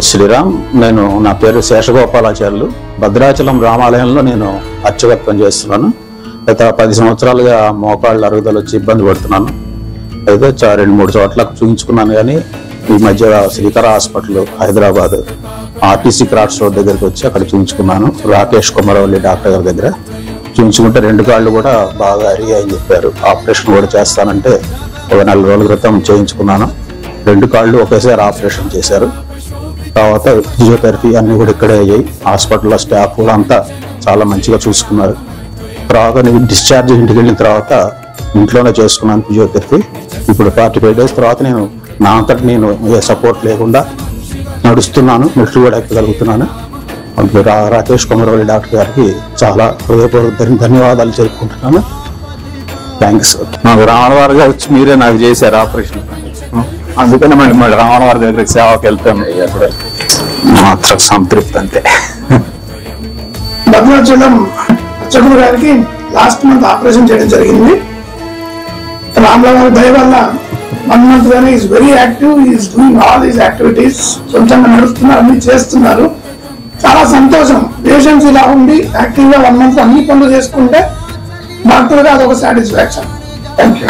శ్రీరామ్. నా పేరు శేషగోపాలాచార్యులు. భద్రాచలం రామాలయంలో నేను అర్చకత్వం చేస్తున్నాను. గత 10 సంవత్సరాలుగా మోకాళ్ళ అరుగుదల వచ్చి ఇబ్బంది పడుతున్నాను. అయితే 2-3 చోట్ల చూపించుకున్నాను, కానీ ఈ మధ్య Srikara hospital Hyderabad RTC cross road దగ్గరికి వచ్చి అక్కడ చూపించుకున్నాను. రాకేష్ కుమారవల్లి డాక్టర్ గారి దగ్గర చూపించుకుంటే 2 కాళ్ళు కూడా బాగా అరిగాయని చెప్పారు. ఆపరేషన్ కూడా చేస్తానంటే ఒక 4 రోజుల క్రితం చేయించుకున్నాను. 2 కాళ్ళు ఒకేసారి ఆపరేషన్ చేశారు. తర్వాత ఫిజియోథెరపీ అన్నీ కూడా ఇక్కడే అయ్యాయి. హాస్పిటల్లో స్టాఫ్ కూడా అంతా చాలా మంచిగా చూసుకున్నారు. తర్వాత నేను డిశ్చార్జ్ ఇంటికి వెళ్ళిన తర్వాత ఇంట్లోనే చేసుకున్నాను ఫిజియోథెరపీ. ఇప్పుడు 45 డేస్ తర్వాత నేను నా అంతటి నేను ఏ సపోర్ట్ లేకుండా నడుస్తున్నాను, మెట్లు కూడా ఎక్కగలుగుతున్నాను. రాకేష్ కుమారవల్లి డాక్టర్ గారికి చాలా హృదయపూర్వక ధన్యవాదాలు చెప్పుకుంటున్నాను. థ్యాంక్స్. నాకు రామవారి గారు వచ్చి మీరే నాకు చేశారు ఆపరేషన్, అందుకని మళ్ళీ రామవారి దగ్గర సేవకి వెళ్తాను. మాత్రం సంతృప్తి అంతే. భద్రాచలం అర్చకుడు గారికి లాస్ట్ మంత్ ఆపరేషన్ చేయడం జరిగింది. రామరావు దయ వల్ల 1 month గానే is very active, is doing all is activities. సొంతంగా నడుస్తున్నారు, అన్ని చేస్తున్నారు. చాలా సంతోషం. పేషెంట్స్ ఇలా ఉండి యాక్టివ్ గా 1 month అన్ని పనులు చేసుకుంటే డాక్టర్ గా అదొక సాటిస్ఫాక్షన్. Thank you.